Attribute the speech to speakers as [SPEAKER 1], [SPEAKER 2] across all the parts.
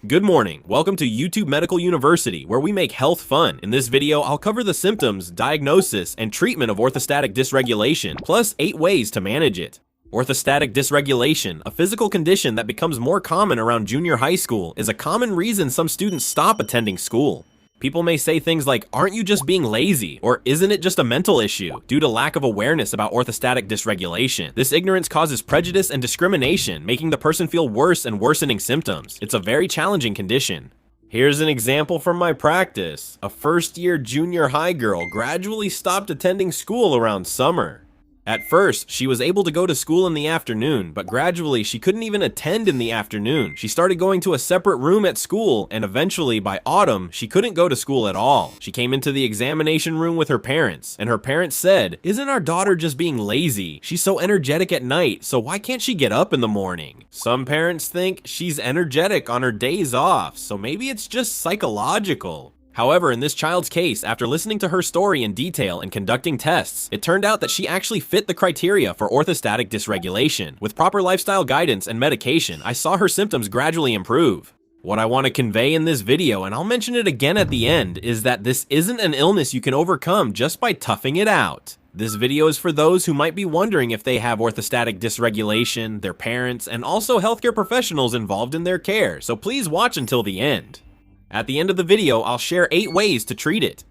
[SPEAKER 1] Good morning. Welcome to YouTube Medical University, where we make health fun. In this video, I'll cover the symptoms, diagnosis, and treatment of orthostatic dysregulation, plus 8 ways to manage it. Orthostatic dysregulation, a physical condition that becomes more common around junior high school, is a common reason some students stop attending school. People may say things like, "Aren't you just being lazy?" or "Isn't it just a mental issue?" due to lack of awareness about orthostatic dysregulation. This ignorance causes prejudice and discrimination, making the person feel worse and worsening symptoms. It's a very challenging condition. Here's an example from my practice. A first-year junior high girl gradually stopped attending school around summer. At first, she was able to go to school in the afternoon, but gradually she couldn't even attend in the afternoon. She started going to a separate room at school, and eventually, by autumn, she couldn't go to school at all. She came into the examination room with her parents, and her parents said, "Isn't our daughter just being lazy? She's so energetic at night, so why can't she get up in the morning?" Some parents think she's energetic on her days off, so maybe it's just psychological. However, in this child's case, after listening to her story in detail and conducting tests, it turned out that she actually fit the criteria for orthostatic dysregulation. With proper lifestyle guidance and medication, I saw her symptoms gradually improve. What I want to convey in this video, and I'll mention it again at the end, is that this isn't an illness you can overcome just by toughing it out. This video is for those who might be wondering if they have orthostatic dysregulation, their parents, and also healthcare professionals involved in their care, so please watch until the end. At the end of the video, I'll share 8 ways to treat it.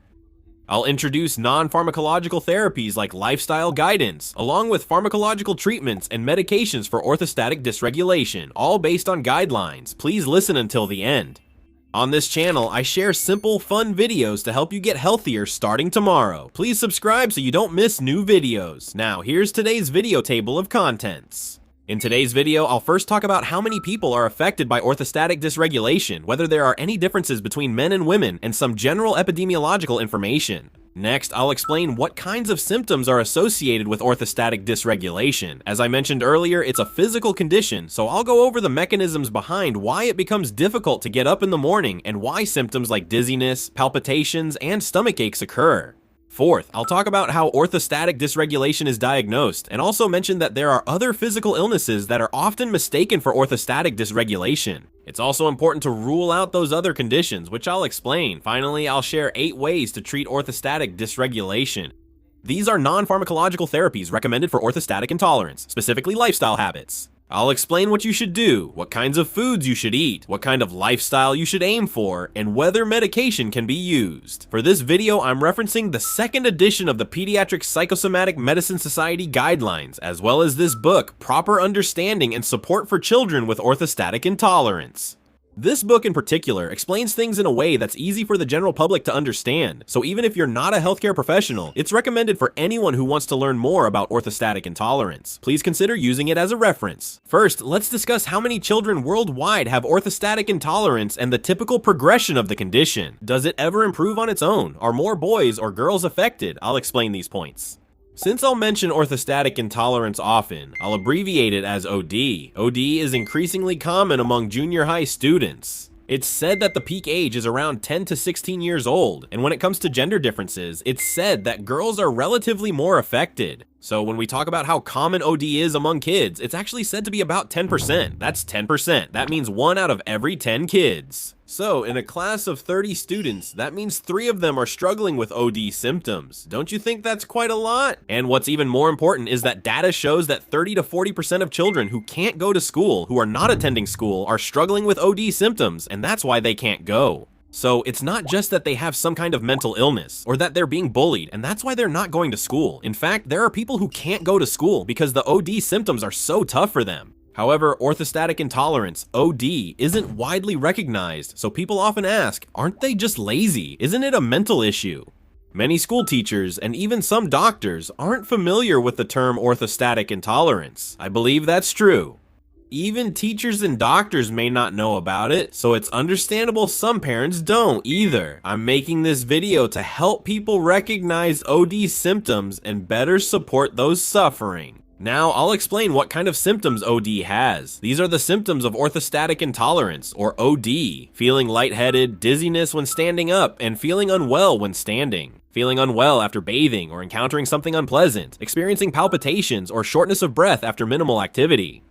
[SPEAKER 1] I'll introduce non-pharmacological therapies like lifestyle guidance, along with pharmacological treatments and medications for orthostatic dysregulation, all based on guidelines. Please listen until the end. On this channel, I share simple, fun videos to help you get healthier starting tomorrow. Please subscribe so you don't miss new videos. Now, here's today's video table of contents. In today's video, I'll first talk about how many people are affected by orthostatic dysregulation, whether there are any differences between men and women, and some general epidemiological information. Next, I'll explain what kinds of symptoms are associated with orthostatic dysregulation. As I mentioned earlier, it's a physical condition, so I'll go over the mechanisms behind why it becomes difficult to get up in the morning and why symptoms like dizziness, palpitations, and stomach aches occur. Fourth, I'll talk about how orthostatic dysregulation is diagnosed, and also mention that there are other physical illnesses that are often mistaken for orthostatic dysregulation. It's also important to rule out those other conditions, which I'll explain. Finally, I'll share 8 ways to treat orthostatic dysregulation. These are non-pharmacological therapies recommended for orthostatic intolerance, specifically lifestyle habits. I'll explain what you should do, what kinds of foods you should eat, what kind of lifestyle you should aim for, and whether medication can be used. For this video, I'm referencing the 2nd edition of the Pediatric Psychosomatic Medicine Society Guidelines, as well as this book, Proper Understanding and Support for Children with Orthostatic Intolerance. This book in particular explains things in a way that's easy for the general public to understand, so even if you're not a healthcare professional, it's recommended for anyone who wants to learn more about orthostatic intolerance. Please consider using it as a reference. First, let's discuss how many children worldwide have orthostatic intolerance and the typical progression of the condition. Does it ever improve on its own? Are more boys or girls affected? I'll explain these points. Since I'll mention orthostatic intolerance often, I'll abbreviate it as OD. OD is increasingly common among junior high students. It's said that the peak age is around 10 to 16 years old, and when it comes to gender differences, it's said that girls are relatively more affected. So when we talk about how common OD is among kids, it's actually said to be about 10%. That's 10%. That means 1 out of every 10 kids. So in a class of 30 students, that means 3 of them are struggling with OD symptoms. Don't you think that's quite a lot? And what's even more important is that data shows that 30 to 40% of children who can't go to school, who are not attending school, are struggling with OD symptoms, and that's why they can't go. So it's not just that they have some kind of mental illness, or that they're being bullied, and that's why they're not going to school. In fact, there are people who can't go to school because the OD symptoms are so tough for them. However, orthostatic intolerance, OD, isn't widely recognized, so people often ask, aren't they just lazy? Isn't it a mental issue? Many school teachers, and even some doctors, aren't familiar with the term orthostatic intolerance. I believe that's true. Even teachers and doctors may not know about it, so it's understandable some parents don't either. I'm making this video to help people recognize OD symptoms and better support those suffering. Now, I'll explain what kind of symptoms OD has. These are the symptoms of orthostatic intolerance, or OD. Feeling lightheaded, dizziness when standing up, and feeling unwell when standing. Feeling unwell after bathing or encountering something unpleasant. Experiencing palpitations or shortness of breath after minimal activity.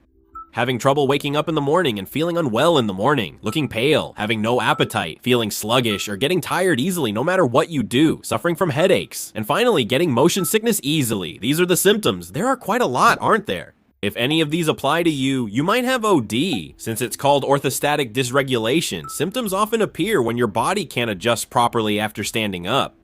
[SPEAKER 1] Having trouble waking up in the morning and feeling unwell in the morning, looking pale, having no appetite, feeling sluggish, or getting tired easily no matter what you do, suffering from headaches, and finally getting motion sickness easily. These are the symptoms. There are quite a lot, aren't there? If any of these apply to you, you might have OD. Since it's called orthostatic dysregulation, symptoms often appear when your body can't adjust properly after standing up.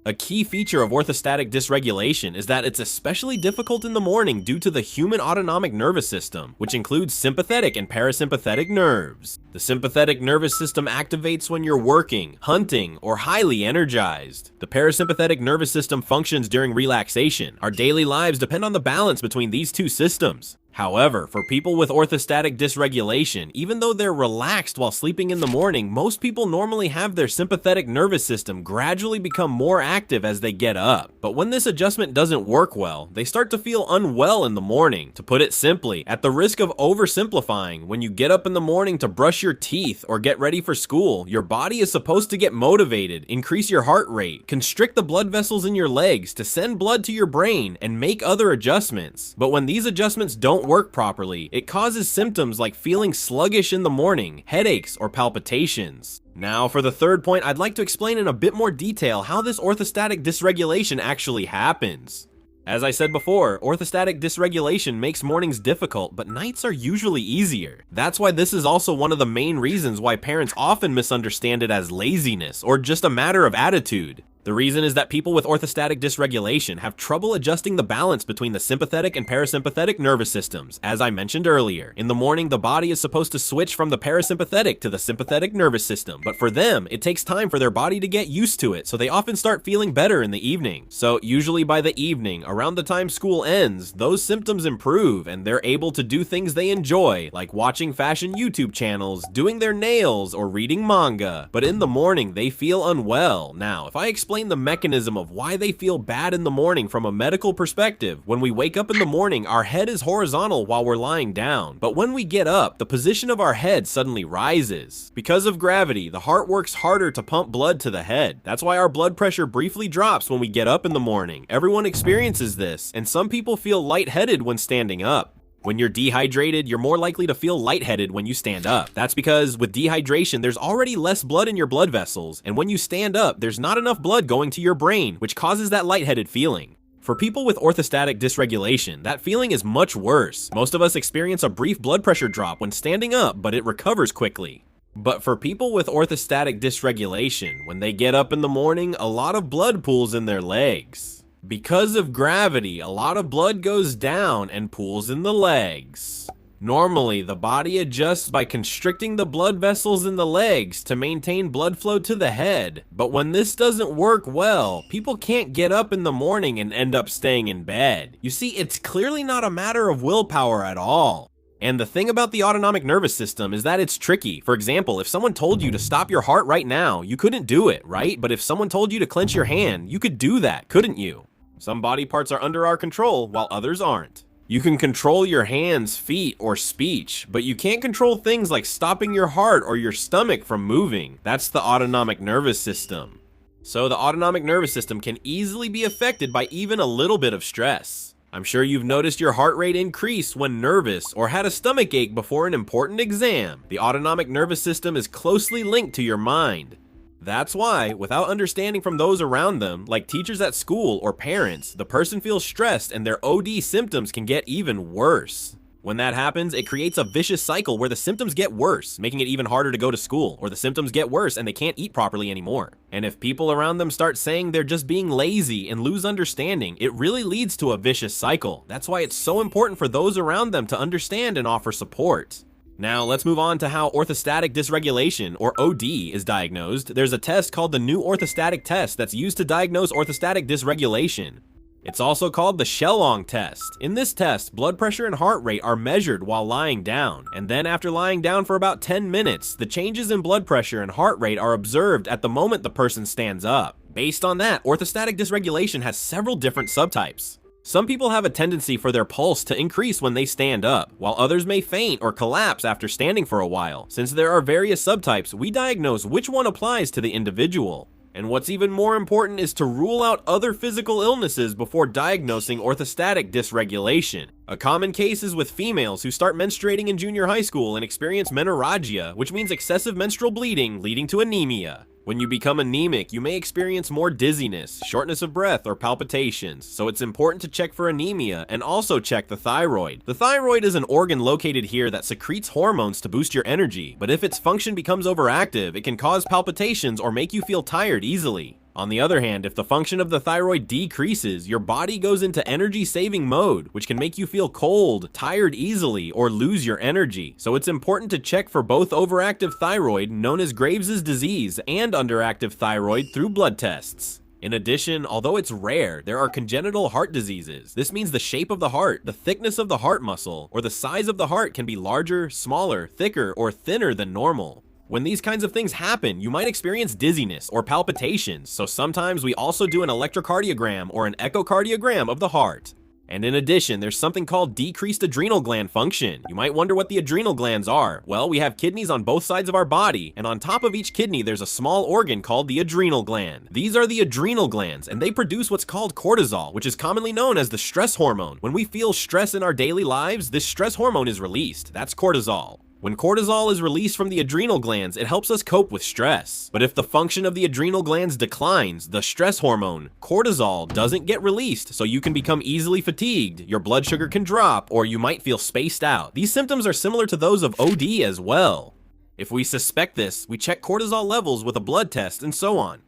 [SPEAKER 1] A key feature of orthostatic dysregulation is that it's especially difficult in the morning due to the human autonomic nervous system, which includes sympathetic and parasympathetic nerves. The sympathetic nervous system activates when you're working, hunting, or highly energized. The parasympathetic nervous system functions during relaxation. Our daily lives depend on the balance between these two systems. However, for people with orthostatic dysregulation, even though they're relaxed while sleeping in the morning, most people normally have their sympathetic nervous system gradually become more active as they get up. But when this adjustment doesn't work well, they start to feel unwell in the morning. To put it simply, at the risk of oversimplifying, when you get up in the morning to brush your teeth or get ready for school, your body is supposed to get motivated, increase your heart rate, constrict the blood vessels in your legs to send blood to your brain, and make other adjustments. But when these adjustments don't work properly, it causes symptoms like feeling sluggish in the morning, headaches, or palpitations. Now, for the third point, I'd like to explain in a bit more detail how this orthostatic dysregulation actually happens. As I said before, orthostatic dysregulation makes mornings difficult, but nights are usually easier. That's why this is also one of the main reasons why parents often misunderstand it as laziness or just a matter of attitude. The reason is that people with orthostatic dysregulation have trouble adjusting the balance between the sympathetic and parasympathetic nervous systems. As I mentioned earlier, in the morning the body is supposed to switch from the parasympathetic to the sympathetic nervous system, but for them, it takes time for their body to get used to it, so they often start feeling better in the evening. So usually by the evening, around the time school ends, those symptoms improve and they're able to do things they enjoy, like watching fashion YouTube channels, doing their nails, or reading manga. But in the morning, they feel unwell. Now, if I explain the mechanism of why they feel bad in the morning from a medical perspective. When we wake up in the morning, our head is horizontal while we're lying down. But when we get up, the position of our head suddenly rises. Because of gravity, the heart works harder to pump blood to the head. That's why our blood pressure briefly drops when we get up in the morning. Everyone experiences this, and some people feel lightheaded when standing up. When you're dehydrated, you're more likely to feel lightheaded when you stand up. That's because with dehydration, there's already less blood in your blood vessels, and when you stand up, there's not enough blood going to your brain, which causes that lightheaded feeling. For people with orthostatic dysregulation, that feeling is much worse. Most of us experience a brief blood pressure drop when standing up, but it recovers quickly. But for people with orthostatic dysregulation, when they get up in the morning, a lot of blood pools in their legs. Because of gravity, a lot of blood goes down and pools in the legs. Normally, the body adjusts by constricting the blood vessels in the legs to maintain blood flow to the head. But when this doesn't work well, people can't get up in the morning and end up staying in bed. You see, it's clearly not a matter of willpower at all. And the thing about the autonomic nervous system is that it's tricky. For example, if someone told you to stop your heart right now, you couldn't do it, right? But if someone told you to clench your hand, you could do that, couldn't you? Some body parts are under our control, while others aren't. You can control your hands, feet, or speech, but you can't control things like stopping your heart or your stomach from moving. That's the autonomic nervous system. So the autonomic nervous system can easily be affected by even a little bit of stress. I'm sure you've noticed your heart rate increase when nervous or had a stomach ache before an important exam. The autonomic nervous system is closely linked to your mind. That's why, without understanding from those around them, like teachers at school or parents, the person feels stressed and their OD symptoms can get even worse. When that happens, it creates a vicious cycle where the symptoms get worse, making it even harder to go to school, or the symptoms get worse and they can't eat properly anymore. And if people around them start saying they're just being lazy and lose understanding, it really leads to a vicious cycle. That's why it's so important for those around them to understand and offer support. Now, let's move on to how orthostatic dysregulation, or OD, is diagnosed. There's a test called the new orthostatic test that's used to diagnose orthostatic dysregulation. It's also called the Shellong test. In this test, blood pressure and heart rate are measured while lying down, and then after lying down for about 10 minutes, the changes in blood pressure and heart rate are observed at the moment the person stands up. Based on that, orthostatic dysregulation has several different subtypes. Some people have a tendency for their pulse to increase when they stand up, while others may faint or collapse after standing for a while. Since there are various subtypes, we diagnose which one applies to the individual. And what's even more important is to rule out other physical illnesses before diagnosing orthostatic dysregulation. A common case is with females who start menstruating in junior high school and experience menorrhagia, which means excessive menstrual bleeding leading to anemia. When you become anemic, you may experience more dizziness, shortness of breath, or palpitations, so it's important to check for anemia and also check the thyroid. The thyroid is an organ located here that secretes hormones to boost your energy, but if its function becomes overactive, it can cause palpitations or make you feel tired easily. On the other hand, if the function of the thyroid decreases, your body goes into energy-saving mode, which can make you feel cold, tired easily, or lose your energy. So it's important to check for both overactive thyroid, known as Graves' disease, and underactive thyroid through blood tests. In addition, although it's rare, there are congenital heart diseases. This means the shape of the heart, the thickness of the heart muscle, or the size of the heart can be larger, smaller, thicker, or thinner than normal. When these kinds of things happen, you might experience dizziness or palpitations, so sometimes we also do an electrocardiogram or an echocardiogram of the heart. And in addition, there's something called decreased adrenal gland function. You might wonder what the adrenal glands are. Well, we have kidneys on both sides of our body, and on top of each kidney there's a small organ called the adrenal gland. These are the adrenal glands, and they produce what's called cortisol, which is commonly known as the stress hormone. When we feel stress in our daily lives, this stress hormone is released. That's cortisol. When cortisol is released from the adrenal glands, it helps us cope with stress. But if the function of the adrenal glands declines, the stress hormone, cortisol, doesn't get released, so you can become easily fatigued, your blood sugar can drop, or you might feel spaced out. These symptoms are similar to those of OD as well. If we suspect this, we check cortisol levels with a blood test and so on.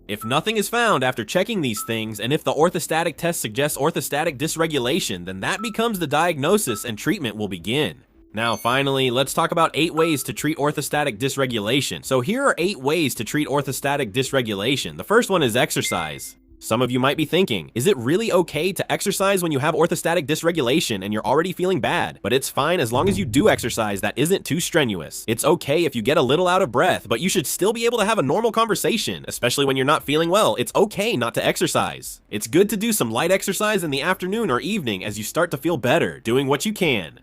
[SPEAKER 1] If nothing is found after checking these things, and if the orthostatic test suggests orthostatic dysregulation, then that becomes the diagnosis and treatment will begin. Now finally, let's talk about 8 ways to treat orthostatic dysregulation. So here are 8 ways to treat orthostatic dysregulation. The first one is exercise. Some of you might be thinking, is it really okay to exercise when you have orthostatic dysregulation and you're already feeling bad? But it's fine as long as you do exercise that isn't too strenuous. It's okay if you get a little out of breath, but you should still be able to have a normal conversation, especially when you're not feeling well. It's okay not to exercise. It's good to do some light exercise in the afternoon or evening as you start to feel better, doing what you can.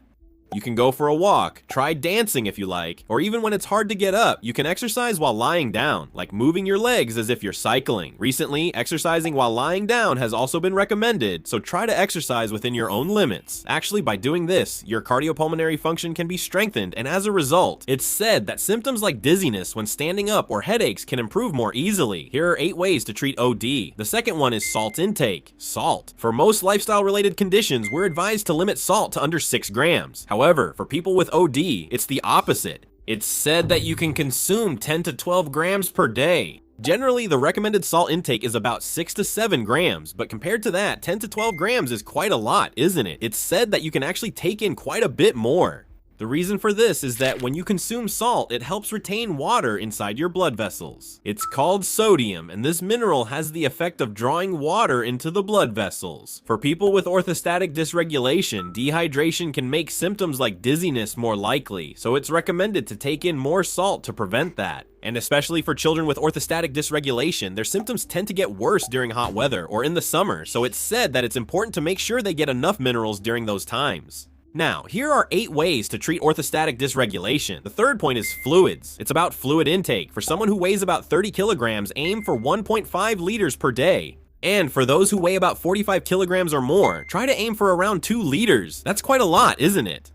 [SPEAKER 1] You can go for a walk, try dancing if you like, or even when it's hard to get up, you can exercise while lying down, like moving your legs as if you're cycling. Recently, exercising while lying down has also been recommended, so try to exercise within your own limits. Actually, by doing this, your cardiopulmonary function can be strengthened, and as a result, it's said that symptoms like dizziness when standing up or headaches can improve more easily. Here are 8 ways to treat OD. The second one is salt intake. Salt. For most lifestyle-related conditions, we're advised to limit salt to under 6 grams. However, for people with OD, it's the opposite. It's said that you can consume 10 to 12 grams per day. Generally, the recommended salt intake is about 6 to 7 grams, but compared to that, 10 to 12 grams is quite a lot, isn't it? It's said that you can actually take in quite a bit more. The reason for this is that when you consume salt, it helps retain water inside your blood vessels. It's called sodium, and this mineral has the effect of drawing water into the blood vessels. For people with orthostatic dysregulation, dehydration can make symptoms like dizziness more likely, so it's recommended to take in more salt to prevent that. And especially for children with orthostatic dysregulation, their symptoms tend to get worse during hot weather or in the summer, so it's said that it's important to make sure they get enough minerals during those times. Now, here are 8 ways to treat orthostatic dysregulation. The third point is fluids. It's about fluid intake. For someone who weighs about 30 kilograms, aim for 1.5 liters per day. And for those who weigh about 45 kilograms or more, try to aim for around 2 liters. That's quite a lot, isn't it?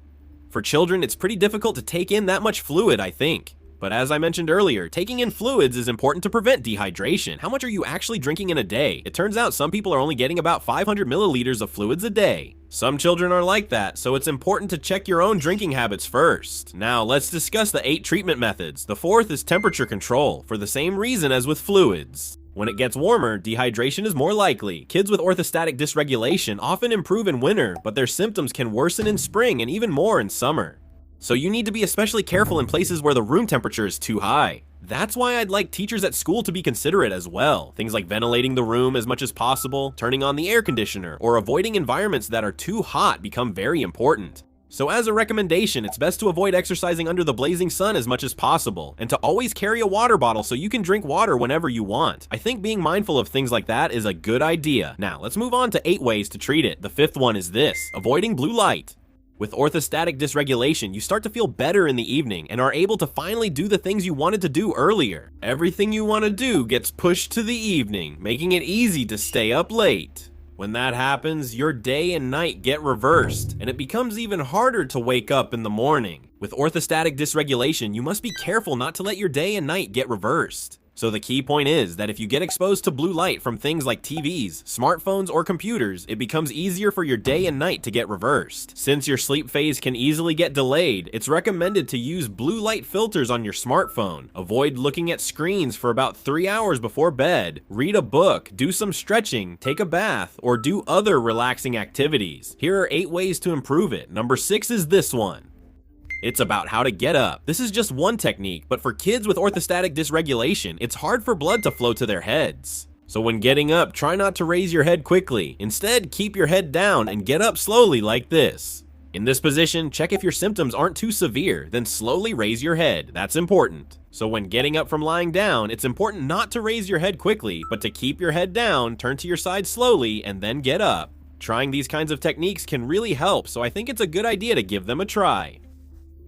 [SPEAKER 1] For children, it's pretty difficult to take in that much fluid, I think. But as I mentioned earlier, taking in fluids is important to prevent dehydration. How much are you actually drinking in a day? It turns out some people are only getting about 500 milliliters of fluids a day. Some children are like that, so it's important to check your own drinking habits first. Now, let's discuss the 8 treatment methods. The fourth is temperature control, for the same reason as with fluids. When it gets warmer, dehydration is more likely. Kids with orthostatic dysregulation often improve in winter, but their symptoms can worsen in spring and even more in summer. So you need to be especially careful in places where the room temperature is too high. That's why I'd like teachers at school to be considerate as well. Things like ventilating the room as much as possible, turning on the air conditioner, or avoiding environments that are too hot become very important. So as a recommendation, it's best to avoid exercising under the blazing sun as much as possible, and to always carry a water bottle so you can drink water whenever you want. I think being mindful of things like that is a good idea. Now, let's move on to 8 ways to treat it. The 5th one is this: avoiding blue light. With orthostatic dysregulation, you start to feel better in the evening and are able to finally do the things you wanted to do earlier. Everything you want to do gets pushed to the evening, making it easy to stay up late. When that happens, your day and night get reversed, and it becomes even harder to wake up in the morning. With orthostatic dysregulation, you must be careful not to let your day and night get reversed. So the key point is that if you get exposed to blue light from things like TVs, smartphones, or computers, it becomes easier for your day and night to get reversed. Since your sleep phase can easily get delayed, it's recommended to use blue light filters on your smartphone. Avoid looking at screens for about 3 hours before bed. Read a book, do some stretching, take a bath, or do other relaxing activities. Here are 8 ways to improve it. Number 6 is this one. It's about how to get up. This is just one technique, but for kids with orthostatic dysregulation, it's hard for blood to flow to their heads. So when getting up, try not to raise your head quickly. Instead, keep your head down and get up slowly like this. In this position, check if your symptoms aren't too severe, then slowly raise your head. That's important. So when getting up from lying down, it's important not to raise your head quickly, but to keep your head down, turn to your side slowly, and then get up. Trying these kinds of techniques can really help, so I think it's a good idea to give them a try.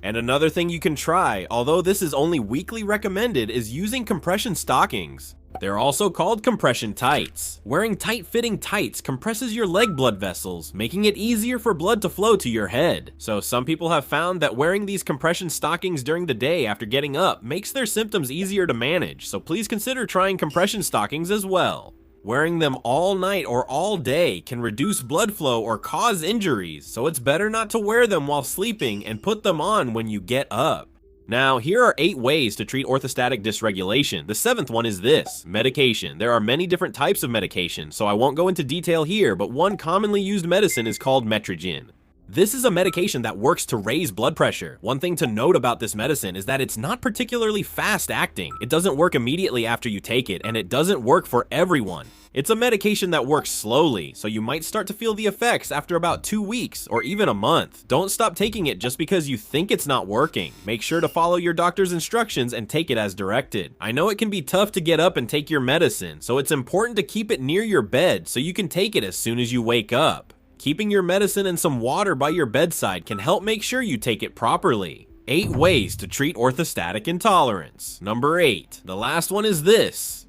[SPEAKER 1] And another thing you can try, although this is only weekly recommended, is using compression stockings. They're also called compression tights. Wearing tight-fitting tights compresses your leg blood vessels, making it easier for blood to flow to your head. So some people have found that wearing these compression stockings during the day after getting up makes their symptoms easier to manage, so please consider trying compression stockings as well. Wearing them all night or all day can reduce blood flow or cause injuries, so it's better not to wear them while sleeping and put them on when you get up. Now, here are 8 ways to treat orthostatic dysregulation. The 7th one is this: medication. There are many different types of medication, so I won't go into detail here, but one commonly used medicine is called metrogen. This is a medication that works to raise blood pressure. One thing to note about this medicine is that it's not particularly fast acting. It doesn't work immediately after you take it, and it doesn't work for everyone. It's a medication that works slowly, so you might start to feel the effects after about 2 weeks or even a month. Don't stop taking it just because you think it's not working. Make sure to follow your doctor's instructions and take it as directed. I know it can be tough to get up and take your medicine, so it's important to keep it near your bed so you can take it as soon as you wake up. Keeping your medicine and some water by your bedside can help make sure you take it properly. 8 ways to treat orthostatic intolerance. Number 8. The last one is this.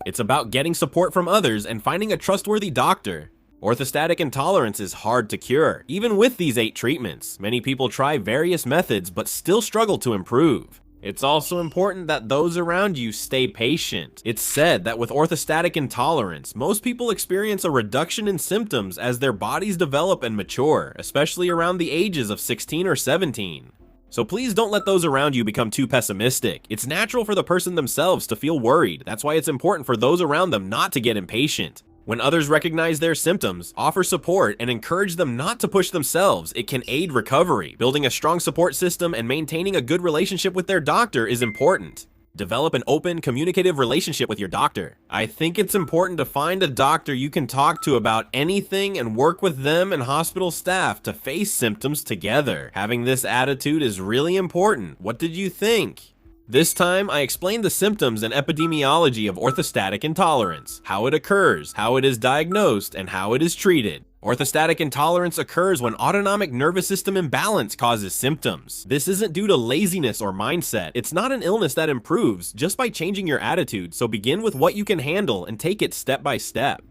[SPEAKER 1] It's about getting support from others and finding a trustworthy doctor. Orthostatic intolerance is hard to cure, even with these 8 treatments. Many people try various methods but still struggle to improve. It's also important that those around you stay patient. It's said that with orthostatic intolerance, most people experience a reduction in symptoms as their bodies develop and mature, especially around the ages of 16 or 17. So please don't let those around you become too pessimistic. It's natural for the person themselves to feel worried. That's why it's important for those around them not to get impatient. When others recognize their symptoms, offer support, and encourage them not to push themselves, it can aid recovery. Building a strong support system and maintaining a good relationship with their doctor is important. Develop an open, communicative relationship with your doctor. I think it's important to find a doctor you can talk to about anything and work with them and hospital staff to face symptoms together. Having this attitude is really important. What did you think? This time, I explained the symptoms and epidemiology of orthostatic intolerance, how it occurs, how it is diagnosed, and how it is treated. Orthostatic intolerance occurs when autonomic nervous system imbalance causes symptoms. This isn't due to laziness or mindset. It's not an illness that improves just by changing your attitude, so begin with what you can handle and take it step by step.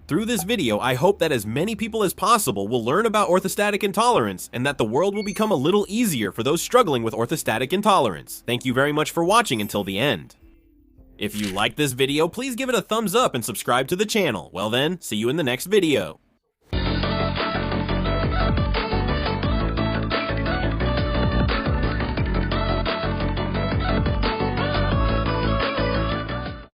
[SPEAKER 1] Through this video, I hope that as many people as possible will learn about orthostatic intolerance and that the world will become a little easier for those struggling with orthostatic intolerance. Thank you very much for watching until the end. If you liked this video, please give it a thumbs up and subscribe to the channel. Well then, see you in the next video.